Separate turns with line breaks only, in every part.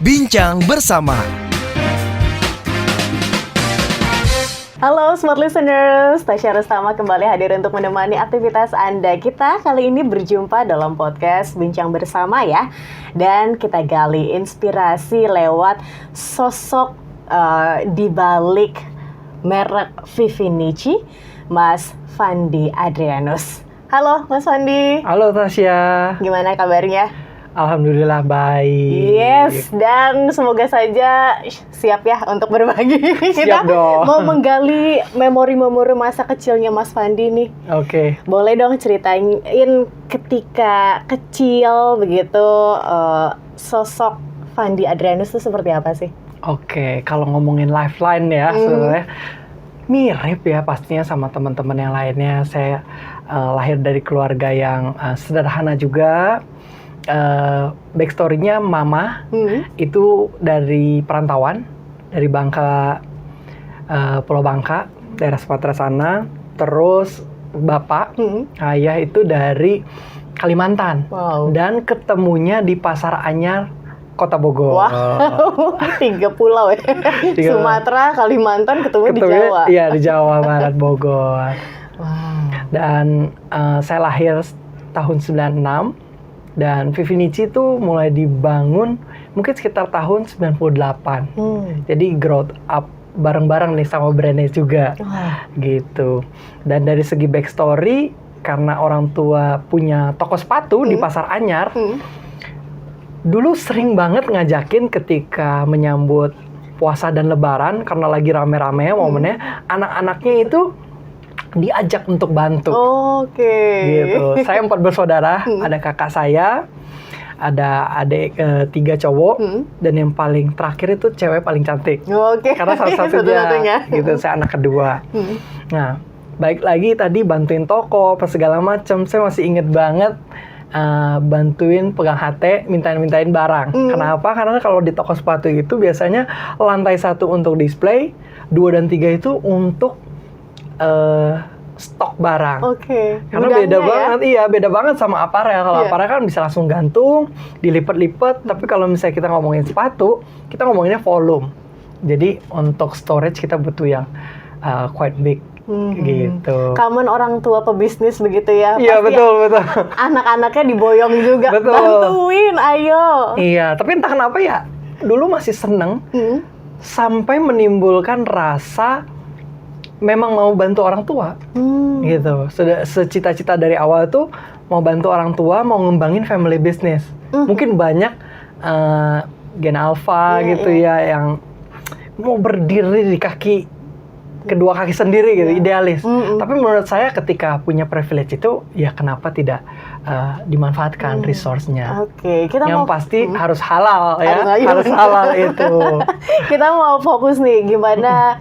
Bincang bersama.
Halo Smart Listeners, Tasya Rustama kembali hadir untuk menemani aktivitas Anda. Kita kali ini berjumpa dalam podcast Bincang Bersama ya. Dan kita gali inspirasi lewat sosok di balik merek Vivinici, Mas Fandi Adrianus. Halo Mas Fandi.
Halo Tasya.
Gimana kabarnya?
Alhamdulillah baik.
Yes, dan semoga saja siap ya untuk berbagi. Kita
Siap dong.
mau menggali memori-memori masa kecilnya Mas Fandi nih.
Oke.
Boleh dong ceritain ketika kecil begitu, sosok Fandi Adrianus itu seperti apa sih?
Oke, kalau ngomongin lifeline ya sebenarnya mirip ya pastinya sama teman-teman yang lainnya. Saya lahir dari keluarga yang sederhana juga. Backstory-nya mama itu dari perantauan, dari Bangka, Pulau Bangka, daerah Sumatera sana. Terus bapak, ayah itu dari Kalimantan.
Wow.
Dan ketemunya di Pasar Anyar, Kota Bogor.
Wow, 3 pulau ya. Sumatera, Kalimantan ketemu di Jawa.
Iya, di Jawa Barat, Bogor.
Wow.
Dan saya lahir tahun 96. Dan Vivinici itu mulai dibangun mungkin sekitar tahun 98. Jadi growth up bareng-bareng nih sama brandnya juga. Gitu. Dan dari segi backstory, karena orang tua punya toko sepatu di Pasar Anyar, dulu sering banget ngajakin ketika menyambut puasa dan lebaran, karena lagi rame-rame momennya, anak-anaknya itu diajak untuk bantu.
Oke.
Gitu. Saya 4 bersaudara, ada kakak saya, ada adik 3 cowok, dan yang paling terakhir itu cewek paling cantik.
Oke.
Karena salah satunya, gitu, saya anak kedua. Nah, baik lagi tadi bantuin toko, apa segala macam, saya masih inget banget bantuin pegang HT, mintain barang. Kenapa? Karena kalau di toko sepatu itu biasanya lantai 1 untuk display, 2 dan 3 itu untuk stok barang.
Oke.
Karena beda banget, iya beda banget sama aparel. Kalau aparel kan bisa langsung gantung, dilipat-lipat. Tapi kalau misalnya kita ngomongin sepatu, kita ngomonginnya volume. Jadi untuk storage kita butuh yang quite big, gitu.
Common orang tua pebisnis begitu ya.
Iya,
Pasti
betul.
anak-anaknya diboyong juga.
Betul.
Bantuin, ayo.
Iya, tapi entah kenapa ya, dulu masih seneng sampai menimbulkan rasa memang mau bantu orang tua, gitu. Sudah secita-cita dari awal tuh mau bantu orang tua, mau ngembangin family business. Mungkin banyak gen alpha gitu ya yang mau berdiri di kedua kaki sendiri gitu, idealis. Tapi menurut saya ketika punya privilege itu, ya kenapa tidak dimanfaatkan resource-nya.
Oke,
yang pasti harus halal ya, harus halal itu.
Kita mau fokus nih gimana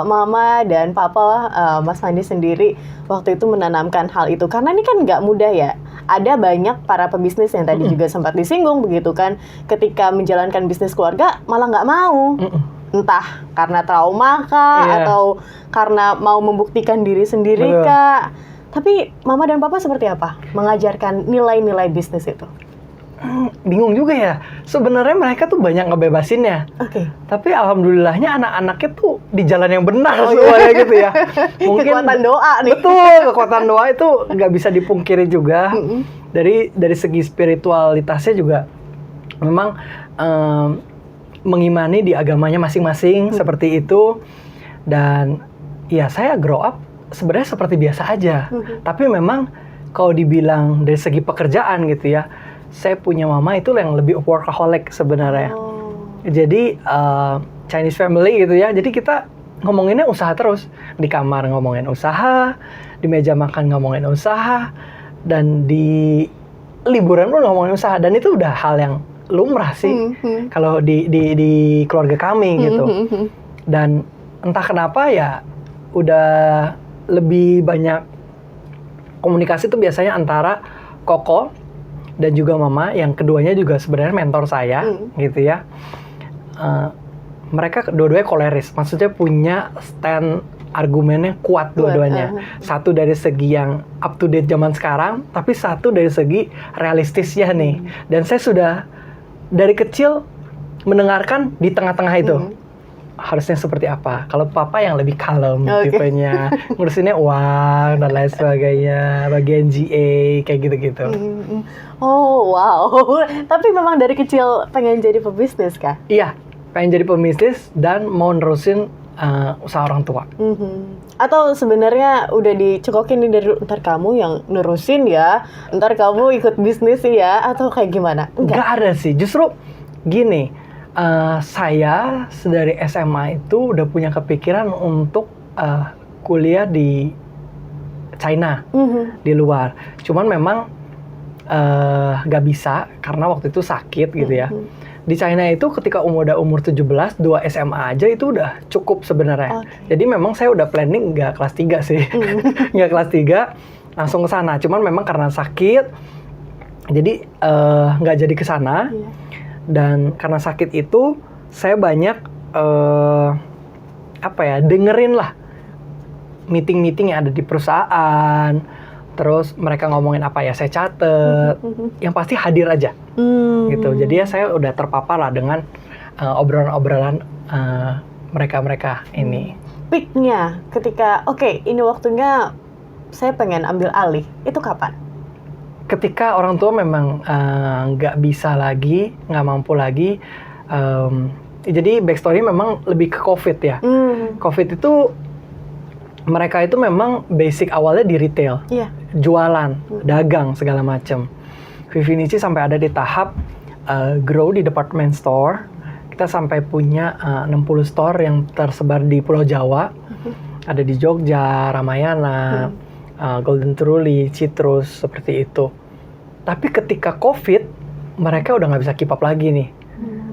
Mama dan Papa Mas Fandi sendiri waktu itu menanamkan hal itu, karena ini kan nggak mudah ya. Ada banyak para pebisnis yang tadi juga sempat disinggung begitu kan, ketika menjalankan bisnis keluarga malah nggak mau. Entah karena trauma kah, atau karena mau membuktikan diri sendiri kah. Tapi Mama dan Papa seperti apa mengajarkan nilai-nilai bisnis itu?
Bingung juga ya. Sebenarnya mereka tuh banyak ngebebasinnya.
Oke.
Tapi alhamdulillahnya anak-anaknya tuh di jalan yang benar semuanya gitu ya. Mungkin
kekuatan doa nih.
Betul, kekuatan doa itu nggak bisa dipungkiri juga. Dari segi spiritualitasnya juga memang mengimani di agamanya masing-masing seperti itu. Dan ya saya grow up sebenarnya seperti biasa aja. Tapi memang kalau dibilang dari segi pekerjaan gitu ya, saya punya mama itu yang lebih workaholic sebenarnya. Jadi Chinese family gitu ya. Jadi kita ngomonginnya usaha terus. Di kamar ngomongin usaha, di meja makan ngomongin usaha, dan di liburan pun ngomongin usaha. Dan itu udah hal yang lumrah sih kalau di keluarga kami gitu. Dan entah kenapa ya udah lebih banyak komunikasi tuh biasanya antara Koko dan juga Mama, yang keduanya juga sebenarnya mentor saya, gitu ya. Mereka dua-duanya koleris, maksudnya punya stand argumennya kuat dua-duanya. Satu dari segi yang up to date zaman sekarang, tapi satu dari segi realistisnya nih. Dan saya sudah dari kecil mendengarkan di tengah-tengah itu. Harusnya seperti apa? Kalau papa yang lebih kalem tipenya, ngurusinnya uang dan lain sebagainya, bagian GA kayak gitu-gitu.
Oh wow, tapi memang dari kecil pengen jadi pebisnis kah?
Iya, pengen jadi pebisnis dan mau nerusin usaha orang tua.
Atau sebenarnya udah dicekokin nih dari ntar kamu yang nerusin ya, ntar kamu ikut bisnis ya, atau kayak gimana?
Nggak ada sih, justru gini, saya dari SMA itu udah punya kepikiran untuk kuliah di China, di luar. Cuman memang nggak bisa karena waktu itu sakit gitu ya. Di China itu ketika udah umur 17, 2 SMA aja itu udah cukup sebenarnya. Jadi memang saya udah planning nggak kelas 3 sih. Nggak kelas 3, langsung ke sana. Cuman memang karena sakit, jadi nggak jadi ke sana. Dan karena sakit itu, saya banyak dengerin lah meeting-meeting yang ada di perusahaan. Terus mereka ngomongin apa ya, saya catet. Yang pasti hadir aja. Gitu. Jadi ya saya udah terpapar lah dengan obrolan-obrolan mereka ini.
Peaknya ketika ini waktunya saya pengen ambil alih, itu kapan?
Ketika orang tua memang nggak bisa lagi, nggak mampu lagi. Jadi backstory memang lebih ke COVID ya. COVID itu mereka itu memang basic awalnya di retail, jualan, dagang segala macam. Vivinici sampai ada di tahap grow di department store. Kita sampai punya 60 store yang tersebar di Pulau Jawa. Ada di Jogja, Ramayana, Golden Truly, Citrus, seperti itu. Tapi ketika COVID, mereka udah nggak bisa keep up lagi nih.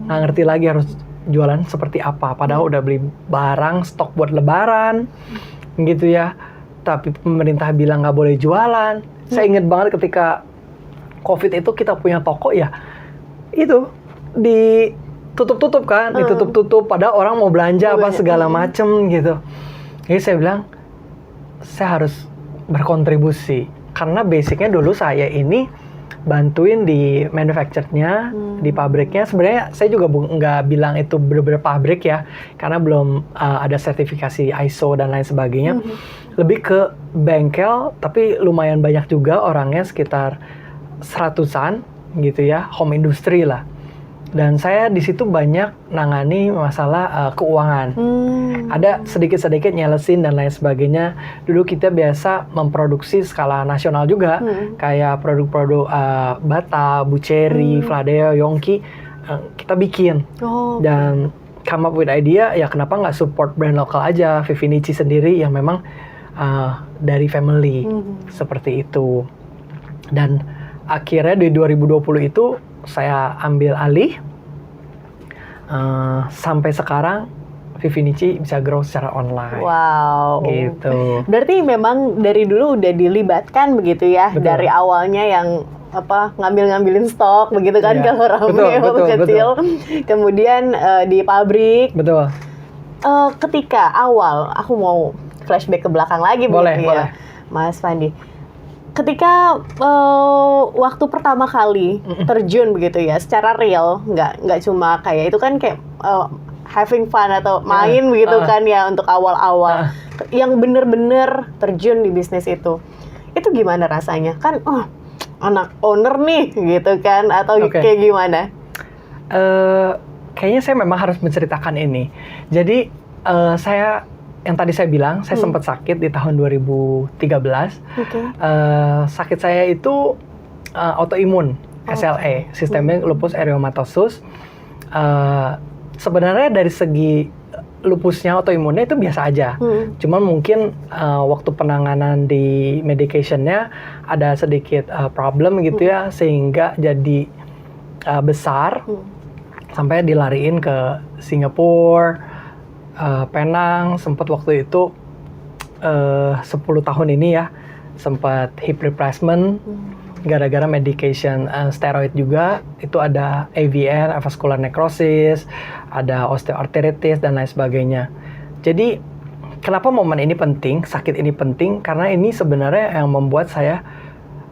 Nggak ngerti lagi harus jualan seperti apa. Padahal udah beli barang, stok buat lebaran, gitu ya. Tapi pemerintah bilang nggak boleh jualan. Saya inget banget ketika COVID itu kita punya toko ya, itu ditutup-tutup kan, ditutup-tutup. Padahal orang mau belanja apa segala macem gitu. Jadi saya bilang, saya harus berkontribusi. Karena basicnya dulu saya ini bantuin di manufacture-nya, di pabriknya. Sebenarnya saya juga nggak bilang itu bener-bener pabrik ya, karena belum ada sertifikasi ISO dan lain sebagainya. Lebih ke bengkel, tapi lumayan banyak juga orangnya, sekitar 100-an gitu ya, home industry lah. Dan saya di situ banyak nangani masalah keuangan. Ada sedikit-sedikit nyelesin dan lain sebagainya. Dulu kita biasa memproduksi skala nasional juga, kayak produk-produk Bata, Buceri, Fladeo, Yongki, kita bikin. Dan come up with idea, ya kenapa nggak support brand lokal aja, Vivinici sendiri yang memang dari family, seperti itu. Dan akhirnya di 2020 itu saya ambil alih, sampai sekarang Vivinici bisa grow secara online.
Wow.
Gitu.
Berarti memang dari dulu udah dilibatkan begitu ya. Betul. Dari awalnya yang ngambil-ngambilin stok begitu kan, kalau Rame waktu kecil. Kemudian di pabrik.
Betul.
Ketika awal, aku mau flashback ke belakang lagi
boleh.
Mas Fandi. Ketika waktu pertama kali terjun begitu ya, secara real, nggak cuma kayak itu kan kayak having fun atau main begitu kan ya untuk awal-awal, yang bener-bener terjun di bisnis itu gimana rasanya? Kan anak owner nih gitu kan, atau kayak gimana?
Kayaknya saya memang harus menceritakan ini. Jadi saya yang tadi saya bilang, saya sempat sakit di tahun 2013. Sakit saya itu autoimun, SLE, sistemik lupus erythematosus. Sebenarnya dari segi lupusnya, autoimunnya itu biasa aja. Cuman mungkin waktu penanganan di medication-nya ada sedikit problem gitu ya, sehingga jadi besar, sampai dilariin ke Singapura, Penang, sempat waktu itu 10 tahun ini ya, sempat hip replacement gara-gara medication steroid juga. Itu ada AVN, avascular necrosis, ada osteoarthritis dan lain sebagainya. Jadi kenapa momen ini penting, sakit ini penting, karena ini sebenarnya yang membuat saya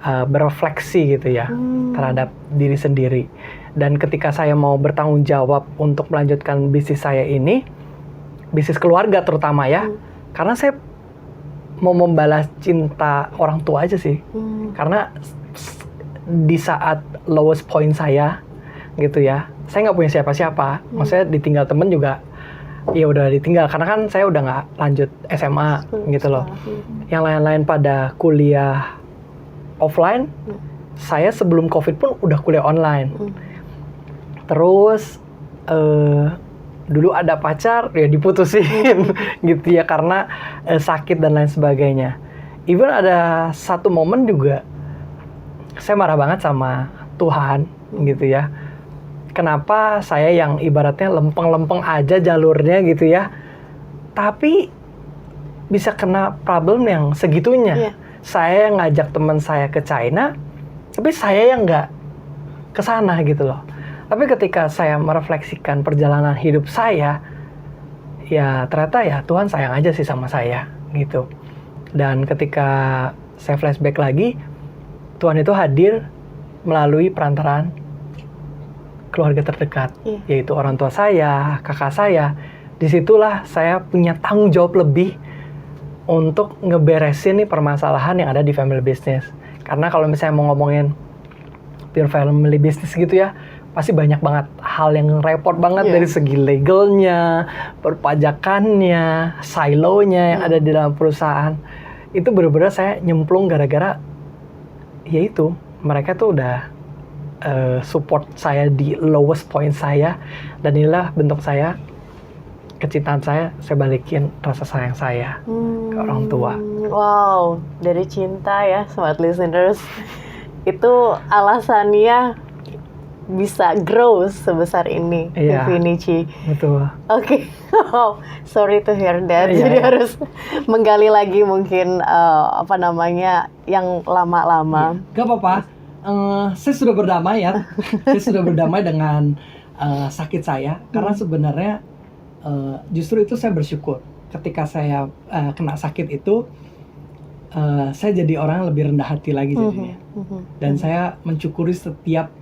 berefleksi gitu ya terhadap diri sendiri. Dan ketika saya mau bertanggung jawab untuk melanjutkan bisnis saya ini, bisnis keluarga terutama ya, karena saya mau membalas cinta orang tua aja sih. Karena di saat lowest point saya gitu ya, saya nggak punya siapa-siapa. Maksudnya ditinggal temen juga, ya udah ditinggal. Karena kan saya udah nggak lanjut SMA gitu loh. Yang lain-lain pada kuliah offline, saya sebelum COVID pun udah kuliah online. Terus dulu ada pacar, ya diputusin gitu ya karena sakit dan lain sebagainya. Even ada satu momen juga saya marah banget sama Tuhan gitu ya. Kenapa saya yang ibaratnya lempeng-lempeng aja jalurnya gitu ya, tapi bisa kena problem yang segitunya. Saya ngajak teman saya ke China, tapi saya yang nggak ke sana gitu loh. Tapi ketika saya merefleksikan perjalanan hidup saya, ya ternyata ya Tuhan sayang aja sih sama saya gitu. Dan ketika saya flashback lagi, Tuhan itu hadir melalui perantaraan keluarga terdekat, yaitu orang tua saya, kakak saya. Disitulah saya punya tanggung jawab lebih untuk ngeberesin nih permasalahan yang ada di family business. Karena kalau misalnya mau ngomongin pure family business gitu ya, pasti banyak banget hal yang repot banget dari segi legalnya, perpajakannya, silonya yang ada di dalam perusahaan. Itu benar-benar saya nyemplung gara-gara yaitu mereka tuh udah support saya di lowest point saya, dan inilah bentuk saya, kecintaan saya balikin rasa sayang saya ke orang tua.
Wow, dari cinta ya smart listeners, itu alasannya bisa grow sebesar ini, Vivinici.
Betul.
Oke. Oh, sorry to hear that. Jadi harus menggali lagi mungkin yang lama-lama.
Gak apa-apa. Saya sudah berdamai ya. Saya sudah berdamai dengan sakit saya, karena sebenarnya justru itu saya bersyukur. Ketika saya kena sakit itu, saya jadi orang yang lebih rendah hati lagi jadinya. Dan saya mensyukuri setiap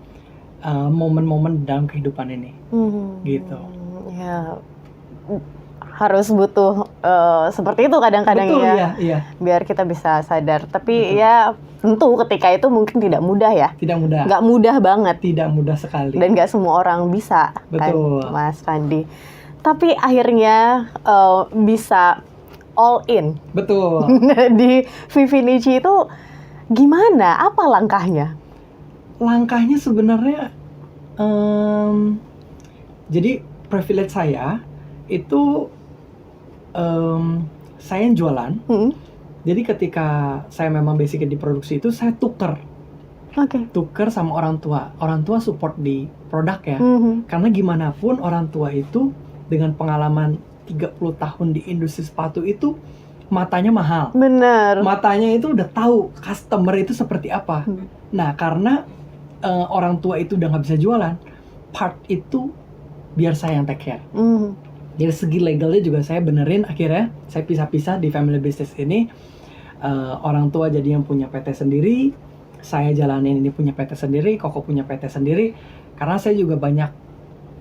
momen-momen dalam kehidupan ini, gitu.
Ya, harus butuh seperti itu kadang-kadang.
Betul,
ya. Biar kita bisa sadar. Tapi ya tentu ketika itu mungkin tidak mudah ya.
Tidak mudah.
Nggak mudah banget.
Tidak mudah sekali.
Dan nggak semua orang bisa.
Betul.
Kan, Mas Fandi. Tapi akhirnya bisa all in.
Betul.
Di Vivinici itu gimana? Apa langkahnya?
Langkahnya sebenarnya, jadi privilege saya itu saya yang jualan. Jadi ketika saya memang basicnya di produksi itu, saya tuker sama orang tua. Orang tua support di produk ya. Karena gimana pun orang tua itu dengan pengalaman 30 tahun di industri sepatu itu, matanya mahal.
Benar.
Matanya itu udah tahu customer itu seperti apa. Nah, karena orang tua itu udah nggak bisa jualan, part itu biar saya yang take care. Dari segi legalnya juga saya benerin, akhirnya saya pisah-pisah di family business ini. Orang tua jadi yang punya PT sendiri, saya jalanin ini punya PT sendiri, Koko punya PT sendiri. Karena saya juga banyak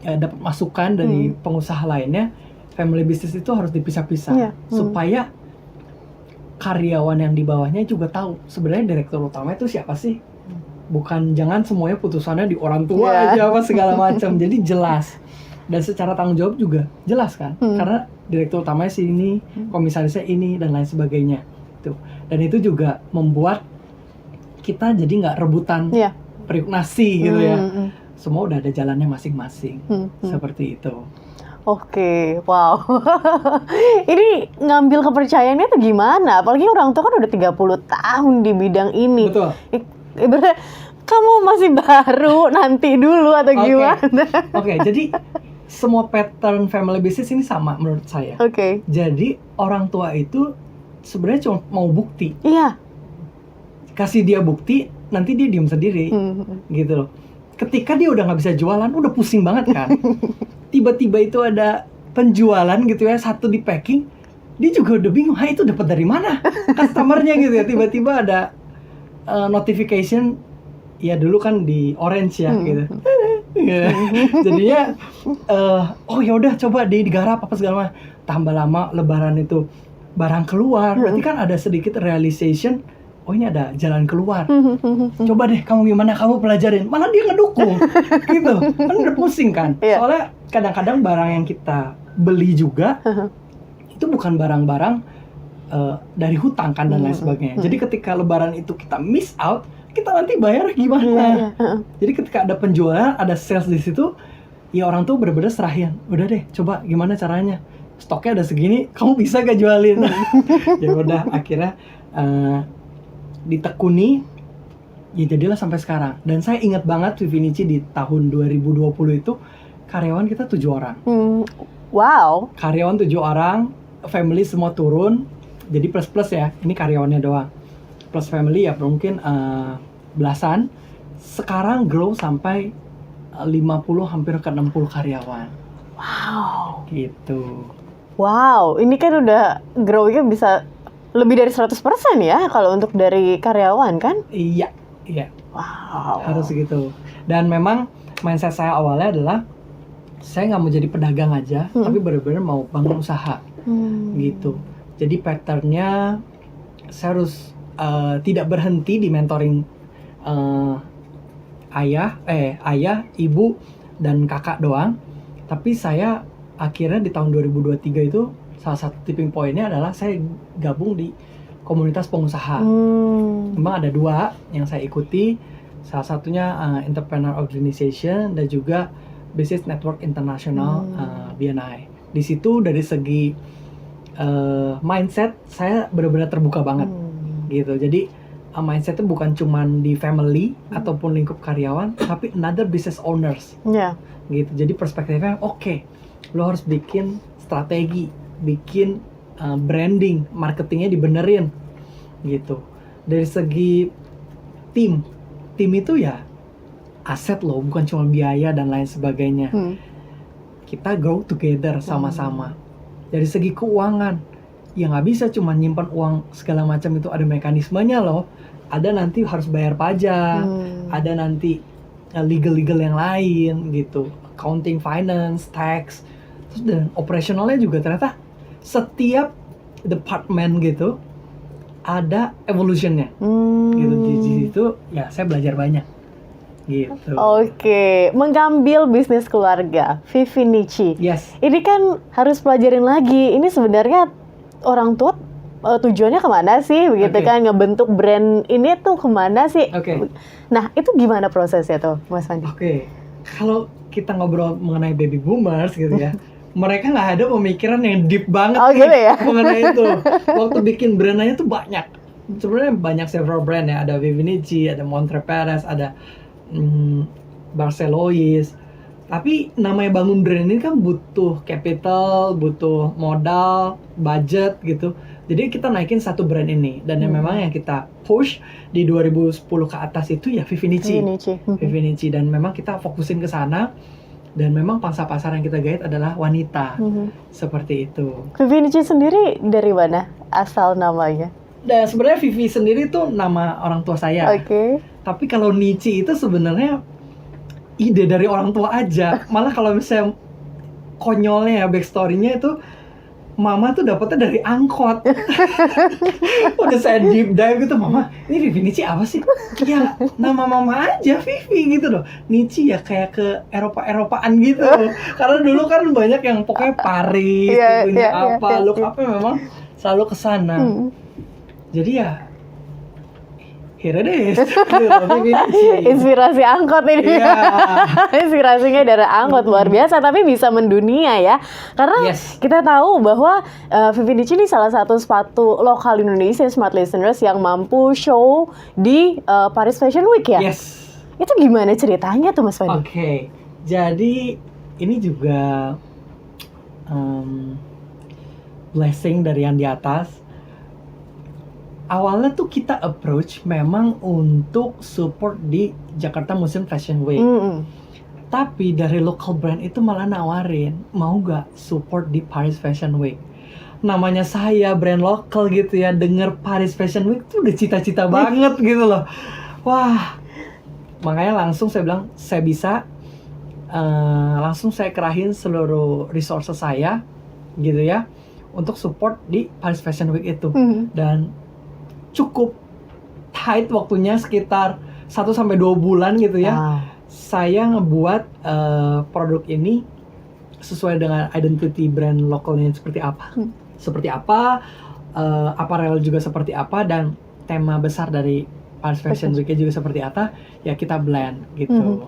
dapat masukan dari pengusaha lainnya, family business itu harus dipisah-pisah supaya karyawan yang di bawahnya juga tahu sebenarnya direktur utama itu siapa sih. Bukan, jangan semuanya putusannya di orang tua aja apa segala macam. Jadi jelas, dan secara tanggung jawab juga jelas kan, karena direktur utamanya si ini, komisarisnya ini, dan lain sebagainya. Tuh. Dan itu juga membuat kita jadi nggak rebutan periuk nasi gitu ya. Semua udah ada jalannya masing-masing. Seperti itu.
Oke, wow. Ini ngambil kepercayaannya tuh gimana? Apalagi orang tua kan udah 30 tahun di bidang ini.
Betul.
Ibaratnya kamu masih baru, nanti dulu atau gimana?
Oke, jadi semua pattern family business ini sama menurut saya. Jadi orang tua itu sebenarnya cuma mau bukti. Kasih dia bukti, nanti dia diem sendiri, gitu loh. Ketika dia udah nggak bisa jualan, udah pusing banget kan. Tiba-tiba itu ada penjualan gitu ya, satu di packing, dia juga udah bingung, itu dapat dari mana customernya gitu ya. Tiba-tiba ada notification ya dulu kan di orange ya gitu. Jadinya oh ya udah coba digarap apa segala macam. Tambah lama lebaran itu barang keluar, berarti kan ada sedikit realization, oh ini ada jalan keluar. Coba deh kamu gimana, kamu pelajarin. Malah dia ngedukung gitu. Kan udah pusing kan.
Iya.
Soalnya kadang-kadang barang yang kita beli juga itu bukan barang-barang dari hutang kan dan lain sebagainya. Jadi ketika lebaran itu kita miss out, kita nanti bayar gimana? Jadi ketika ada penjualan, ada sales di situ, ya orang tuh bener-bener serahin. Udah deh, coba gimana caranya? Stoknya ada segini, kamu bisa gak jualin? Ya udah, akhirnya ditekuni, ya jadilah sampai sekarang. Dan saya ingat banget Vivinici di tahun 2020 itu karyawan kita 7 orang.
Wow.
Karyawan 7 orang, family semua turun. Jadi plus ya, ini karyawannya doang. Plus family ya mungkin belasan. Sekarang grow sampai 50 hampir ke 60 karyawan.
Wow.
Gitu.
Wow, ini kan udah grow-nya bisa lebih dari 100% ya kalau untuk dari karyawan kan?
Iya.
Wow.
Harus gitu. Dan memang mindset saya awalnya adalah saya nggak mau jadi pedagang aja, tapi benar-benar mau bangun usaha. Gitu. Jadi patternnya saya harus tidak berhenti di mentoring ayah, ibu, dan kakak doang. Tapi saya akhirnya di tahun 2023 itu salah satu tipping point-nya adalah saya gabung di komunitas pengusaha. Memang ada 2 yang saya ikuti. Salah satunya Entrepreneur Organization dan juga Business Network International BNI. Di situ dari segi mindset saya benar-benar terbuka banget gitu. Jadi mindsetnya bukan cuman di family ataupun lingkup karyawan, tapi another business owners. Gitu. Jadi perspektifnya oke, lo harus bikin strategi, bikin branding, marketingnya dibenerin gitu. Dari segi tim itu ya aset lo, bukan cuma biaya dan lain sebagainya. Kita grow together sama-sama. Dari segi keuangan, ya nggak bisa cuma nyimpan uang segala macam, itu ada mekanismenya loh. Ada nanti harus bayar pajak, ada nanti legal yang lain gitu, accounting, finance, tax, terus dan operasionalnya juga ternyata setiap department gitu ada evolutionnya. Gitu di situ ya saya belajar banyak. Gitu.
Oke, mengambil bisnis keluarga, Vivinici.
Yes.
Ini kan harus pelajarin lagi. Ini sebenarnya orang tua tujuannya kemana sih? Begitu kan ngebentuk brand ini tuh kemana sih? Nah, itu gimana prosesnya tuh, Mas Fandi?
Kalau kita ngobrol mengenai baby boomers gitu ya, mereka nggak ada pemikiran yang deep banget
gitu ya?
mengenai itu. Waktu bikin brandnya tuh banyak. Sebenarnya banyak several brand ya. Ada Vivinici, ada Montre Perez, ada Barcelois. Tapi namanya bangun brand ini kan butuh capital, butuh modal, budget gitu. Jadi kita naikin satu brand ini, dan yang memang yang kita push di 2010 ke atas itu ya Vivinici. Dan memang kita fokusin ke sana, dan memang pangsa pasar yang kita guide adalah wanita. Seperti itu.
Vivinici sendiri dari mana asal namanya?
Dan sebenarnya Vivi sendiri tuh nama orang tua saya. Tapi kalau Nici itu sebenarnya ide dari orang tua aja. Malah kalau misalnya konyolnya ya, backstory-nya itu mama tuh dapetnya dari angkot. Udah saya deep dive gitu, mama, ini Vivinici apa sih? Ya nama mama aja Vivi gitu loh. Nici ya kayak ke Eropa-Eropaan gitu. Karena dulu kan banyak yang pokoknya Paris, punya apa, look apa memang selalu kesana. Jadi ya here it is.
Inspirasi angkot ini. Inspirasinya dari angkot, luar biasa, tapi bisa mendunia ya. Karena kita tahu bahwa Vivinici ini salah satu sepatu lokal Indonesia, Smart Listeners, yang mampu show di Paris Fashion Week ya. Itu gimana ceritanya tuh, Mas Fandi?
Jadi ini juga blessing dari yang di atas. Awalnya tuh kita approach memang untuk support di Jakarta Museum Fashion Week. Tapi dari local brand itu malah nawarin, mau gak support di Paris Fashion Week? namanya saya brand lokal gitu ya, denger Paris Fashion Week tuh udah cita-cita banget gitu loh. Wah, makanya langsung saya bilang saya bisa, langsung saya kerahin seluruh resources saya gitu ya untuk support di Paris Fashion Week itu. Dan cukup tight waktunya, sekitar 1-2 bulan gitu ya.
Wow.
Saya ngebuat produk ini sesuai dengan identity brand lokalnya seperti apa, apparel juga seperti apa, dan tema besar dari Paris Fashion Week juga seperti apa, ya kita blend gitu.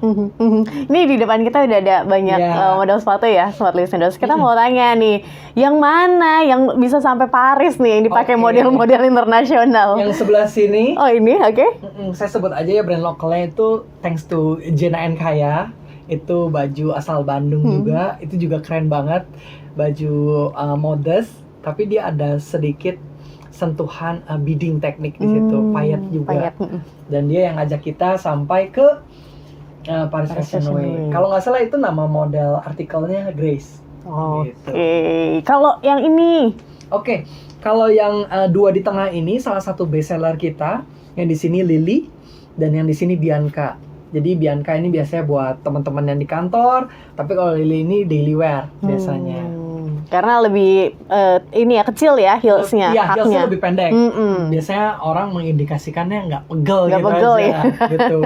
Ini di depan kita udah ada banyak model sepatu ya, Smart Listeners. Kita mau tanya nih, yang mana yang bisa sampai Paris nih, yang dipakai model-model internasional?
Yang sebelah sini.
Oh ini, oke.
Saya sebut aja ya brand lokalnya itu thanks to Jena and Kaya. Itu baju asal Bandung juga, itu juga keren banget. Baju modest, tapi dia ada sedikit sentuhan beading teknik di situ, payet juga. Dan dia yang ngajak kita sampai ke Paris Fashion Week. Kalau nggak salah itu nama model artikelnya Grace.
Oke. Kalau yang ini?
Oke. Kalau yang dua di tengah ini salah satu bestseller kita. Yang di sini Lily dan yang di sini Bianca. Jadi Bianca ini biasanya buat teman-teman yang di kantor, tapi kalau Lily ini daily wear biasanya.
Karena lebih ini ya, kecil ya heelsnya,
iya, heelsnya
haknya
lebih pendek. Biasanya orang mengindikasikannya nggak pegel
Nggak
gitu
pegel
aja.
ya.
Gitu.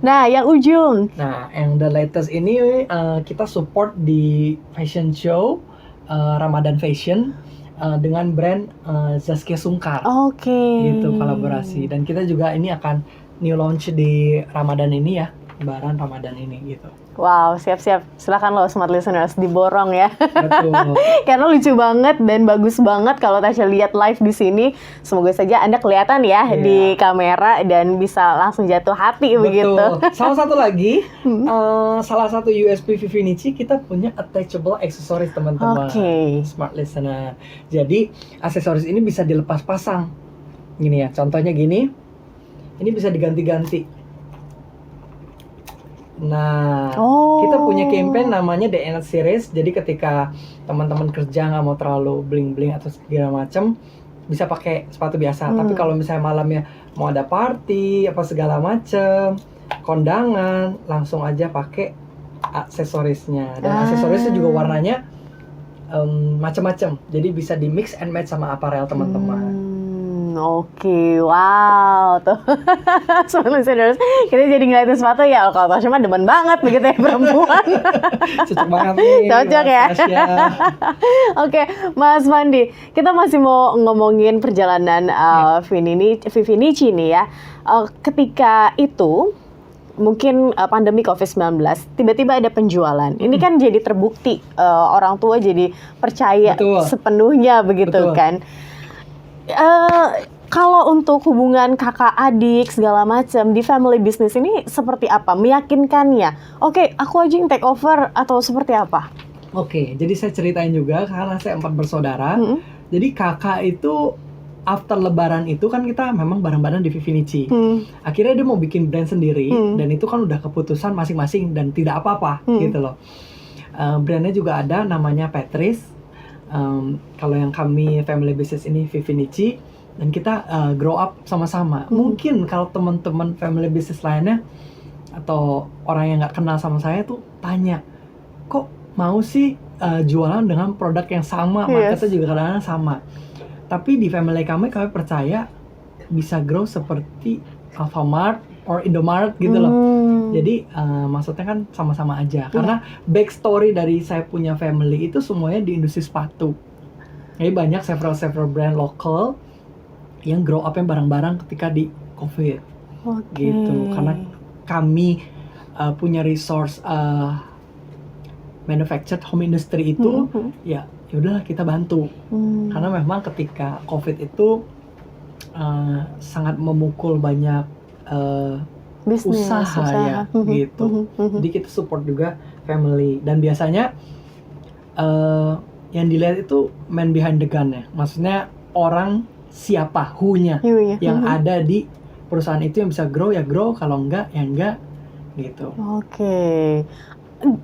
Nah, yang ujung.
Nah, yang the latest ini kita support di fashion show Ramadan Fashion dengan brand Zaskia Sungkar. Gitu kolaborasi. Dan kita juga ini akan new launch di Ramadan ini ya, Lebaran Ramadan ini gitu.
Wow, siap-siap. Silakan lo Smart Listeners diborong ya.
Betul.
Karena lucu banget dan bagus banget kalau Tasya lihat live di sini. Semoga saja Anda kelihatan ya di kamera dan bisa langsung jatuh hati.
Betul.
Begitu.
Sama satu lagi, salah satu USP Vivinici, kita punya attachable aksesoris teman-teman. Smart Listener. Jadi aksesoris ini bisa dilepas pasang. Gini ya, contohnya gini. Ini bisa diganti-ganti. Nah, kita punya campaign namanya The End Series. Jadi ketika teman-teman kerja nggak mau terlalu bling-bling atau segala macam, bisa pakai sepatu biasa. Tapi kalau misalnya malamnya mau ada party apa segala macam, kondangan, langsung aja pakai aksesorisnya. Dan aksesorisnya juga warnanya macam-macam. Jadi bisa di mix and match sama apparel teman-teman.
Oke, wow, tuh Smart Listeners, kita jadi ngeliatin sepatu ya. Kalau Tasya mah demen banget begitu ya, perempuan.
Cocok banget nih.
Cocok ya. Oke, Mas Fandi, kita masih mau ngomongin perjalanan Vivinici nih ya. Ketika itu mungkin pandemi COVID-19, tiba-tiba ada penjualan. Ini kan jadi terbukti orang tua jadi percaya sepenuhnya begitu kan. Kalau untuk hubungan kakak adik segala macam di family business ini seperti apa? Meyakinkannya? Oke, aku aja yang take over atau seperti apa?
Oke, jadi saya ceritain juga karena saya 4 bersaudara. Jadi kakak itu after lebaran itu kan kita memang bareng-bareng di Vivinici. Akhirnya dia mau bikin brand sendiri dan itu kan udah keputusan masing-masing dan tidak apa-apa gitu loh. Brandnya juga ada namanya Patrice. Kalau yang kami family business ini Vivinici, dan kita grow up sama-sama. Mungkin kalau teman-teman family business lainnya atau orang yang nggak kenal sama saya tuh tanya, kok mau sih jualan dengan produk yang sama, marketnya juga kadang-kadang sama. Tapi di family kami percaya bisa grow seperti Alfamart or Indomaret gitu loh. Jadi maksudnya kan sama-sama aja. Karena backstory dari saya punya family itu semuanya di industri sepatu. Jadi banyak several brand lokal yang grow up-nya bareng-bareng ketika di COVID. Gitu. Karena kami punya resource manufactured home industry itu, ya udahlah kita bantu. Karena memang ketika COVID itu sangat memukul banyak
bisnis,
usaha ya gitu. Jadi kita support juga family, dan biasanya yang dilihat itu man behind the gun ya. Maksudnya orang siapa, who-nya yang ada di perusahaan itu yang bisa grow ya grow, kalau enggak ya enggak gitu.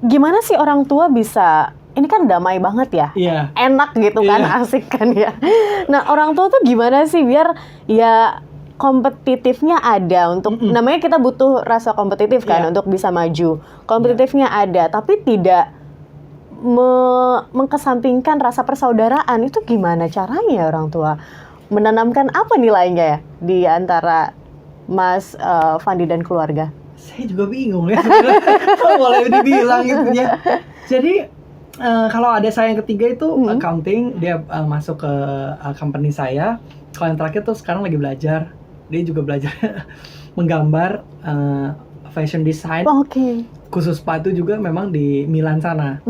Gimana sih orang tua bisa ini kan damai banget ya,
Iya.
enak gitu kan,
Iya.
asik kan ya. Nah orang tua tuh gimana sih biar ya kompetitifnya ada untuk namanya kita butuh rasa kompetitif kan
Iya.
untuk bisa maju. Kompetitifnya ada tapi tidak mengkesampingkan rasa persaudaraan. Itu gimana caranya orang tua menanamkan apa nilainya ya di antara Mas Fandi dan keluarga?
Saya juga bingung ya sebenarnya. Kalau boleh dibilang gitu ya. Jadi kalau ada saya yang ketiga itu accounting, dia masuk ke company saya. Kalau yang terakhir tuh sekarang lagi belajar, dia juga belajar menggambar, fashion design,
Oke.
khusus sepatu juga memang di Milan sana,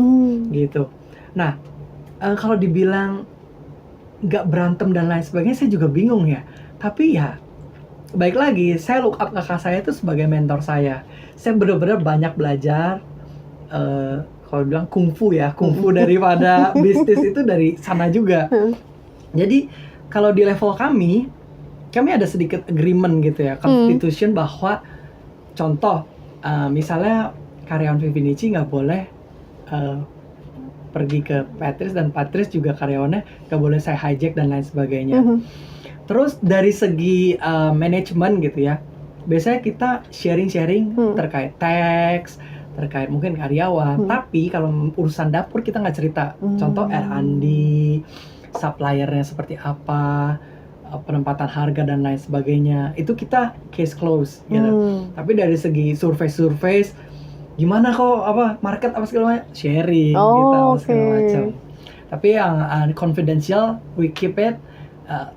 gitu. Nah, kalau dibilang nggak berantem dan lain sebagainya, saya juga bingung ya. Tapi ya, baik lagi, saya look up kakak saya itu sebagai mentor saya. Saya benar-benar banyak belajar, kalau bilang kungfu ya, kungfu daripada bisnis itu dari sana juga. Jadi, kalau di level kami ada sedikit agreement gitu ya, constitution bahwa contoh, misalnya karyawan Vivinici nggak boleh pergi ke Patrice, dan Patrice juga karyawannya nggak boleh saya hijack dan lain sebagainya. Terus dari segi manajemen gitu ya, biasanya kita sharing-sharing terkait tax, terkait mungkin karyawan. Tapi kalau urusan dapur kita nggak cerita. Contoh R&D, suppliernya seperti apa, penempatan harga dan lain sebagainya. Itu kita case close gitu. Tapi dari segi survei, gimana kok market apa segala macam, sharing gitu segala macam. Tapi yang confidential we keep it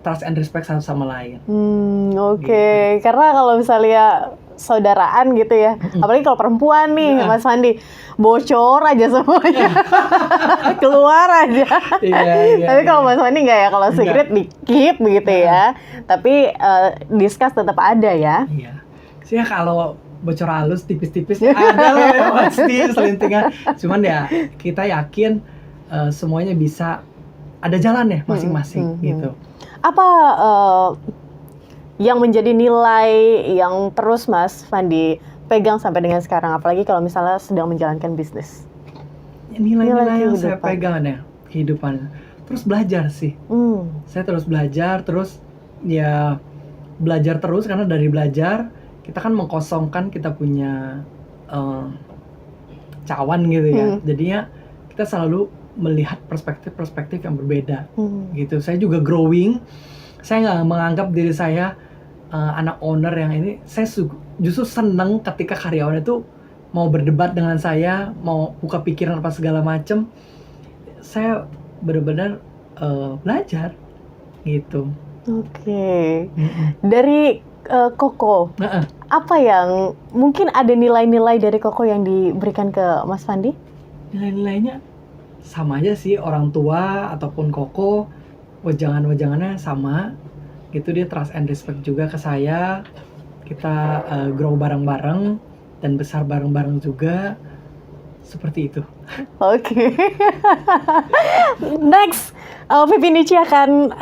trust and respect satu sama lain.
Oke. Karena kalau misalnya saudaraan gitu ya, apalagi kalau perempuan nih, Mas Fandi, bocor aja semuanya, keluar aja. Tapi kalau Mas Fandi nggak ya, kalau secret di keep begitu ya. Tapi discuss tetap ada ya.
Iya. Sih kalau bocor halus tipis-tipis ada lah ya pasti selintingan. Cuman ya kita yakin semuanya bisa ada jalan ya masing-masing gitu.
Apa yang menjadi nilai yang terus Mas Fandi pegang sampai dengan sekarang, apalagi kalau misalnya sedang menjalankan bisnis?
Nilai-nilai yang saya pegang ya kehidupan. Terus belajar sih. Saya terus belajar, terus ya belajar terus, karena dari belajar kita kan mengkosongkan kita punya cawan gitu ya. Jadinya kita selalu melihat perspektif-perspektif yang berbeda gitu. Saya juga growing. Saya nggak menganggap diri saya anak owner yang ini. Saya justru senang ketika karyawan itu mau berdebat dengan saya, mau buka pikiran apa segala macem. Saya benar-benar belajar gitu.
Oke. Dari Koko, apa yang mungkin ada nilai-nilai dari Koko yang diberikan ke Mas Fandi?
Nilai-nilainya sama aja sih, orang tua ataupun Koko, wejangan-wejangannya sama gitu. Dia trust and respect juga ke saya. Kita grow bareng-bareng dan besar bareng-bareng juga, seperti itu.
Oke. Next, Vivinici akan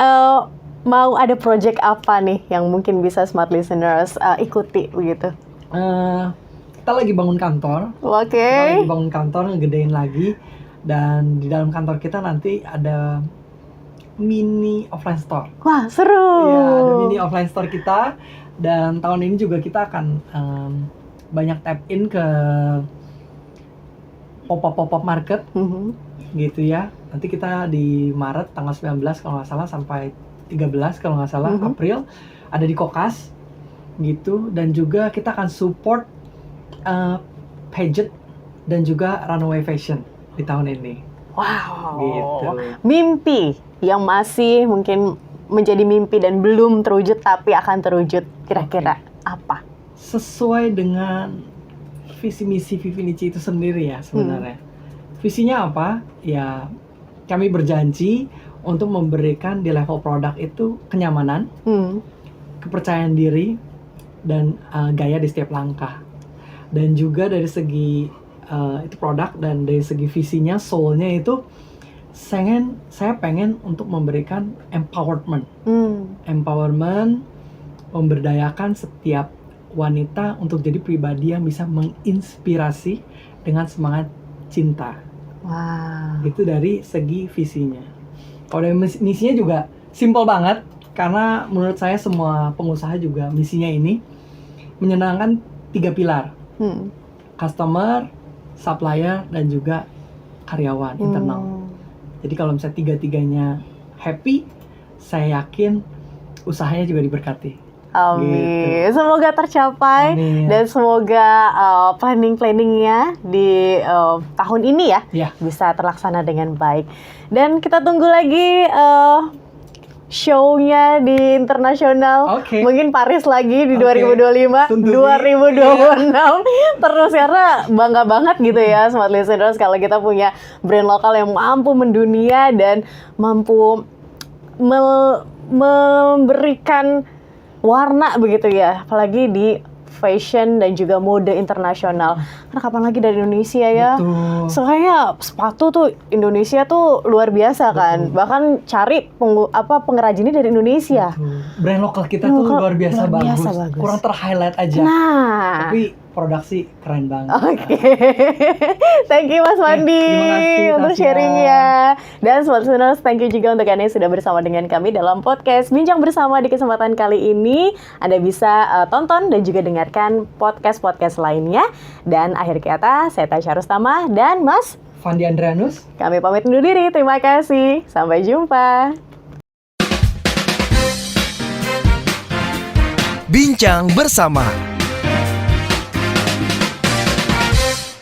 mau ada project apa nih yang mungkin bisa smart listeners ikuti begitu?
Kita lagi bangun kantor.
Oke.
Kita lagi bangun kantor, ngegedein lagi. Dan di dalam kantor kita nanti ada mini offline store.
Wah, seru.
Iya, ada mini offline store kita. Dan tahun ini juga kita akan banyak tap in ke pop-up market, gitu ya. Nanti kita di Maret tanggal 19 kalau nggak salah sampai 13 kalau nggak salah, April, ada di Kokas, gitu. Dan juga kita akan support pageant dan juga runway fashion di tahun ini.
Wow.
Gitu.
Mimpi yang masih mungkin menjadi mimpi dan belum terwujud tapi akan terwujud, kira-kira apa?
Sesuai dengan visi misi Vivinici itu sendiri ya sebenarnya. Visinya apa? Ya kami berjanji untuk memberikan di level produk itu kenyamanan, kepercayaan diri, dan gaya di setiap langkah. Dan juga dari segi itu produk, dan dari segi visinya, soulnya itu saya pengen untuk memberikan empowerment. Empowerment, memberdayakan setiap wanita untuk jadi pribadi yang bisa menginspirasi dengan semangat cinta.
Wow.
Itu dari segi visinya. Kalau dari misinya juga simple banget, karena menurut saya semua pengusaha juga misinya ini menyenangkan 3 pilar. Customer, supplier, dan juga karyawan internal. Jadi kalau misalnya 3-3-nya happy, saya yakin usahanya juga diberkati.
Amin.
Gitu.
Semoga tercapai.
Amin.
Dan semoga planning-planningnya di tahun ini ya bisa terlaksana dengan baik. Dan kita tunggu lagi show-nya di internasional. Mungkin Paris lagi di 2025, 2026. Terus karena bangga banget gitu ya Smart Listeners kalau kita punya brand lokal yang mampu mendunia dan mampu memberikan warna begitu ya, apalagi di fashion dan juga mode internasional. Karena kapan lagi dari Indonesia ya? Soalnya sepatu tuh Indonesia tuh luar biasa kan. Bahkan cari pengrajinnya dari Indonesia.
Brand lokal kita tuh luar biasa bagus. Kurang ter-highlight aja.
Nah,
tapi produksi keren banget.
Thank you Mas Wandi untuk sharingnya. Dan Smart Listeners, thank you juga untuk Anda yang sudah bersama dengan kami dalam podcast Bincang Bersama. Di kesempatan kali ini Anda bisa tonton dan juga dengarkan podcast-podcast lainnya. Dan akhir kata, saya Tasya Rustama dan Mas
Fandi Andrianus.
Kami pamit undur diri, terima kasih. Sampai jumpa.
Bincang Bersama.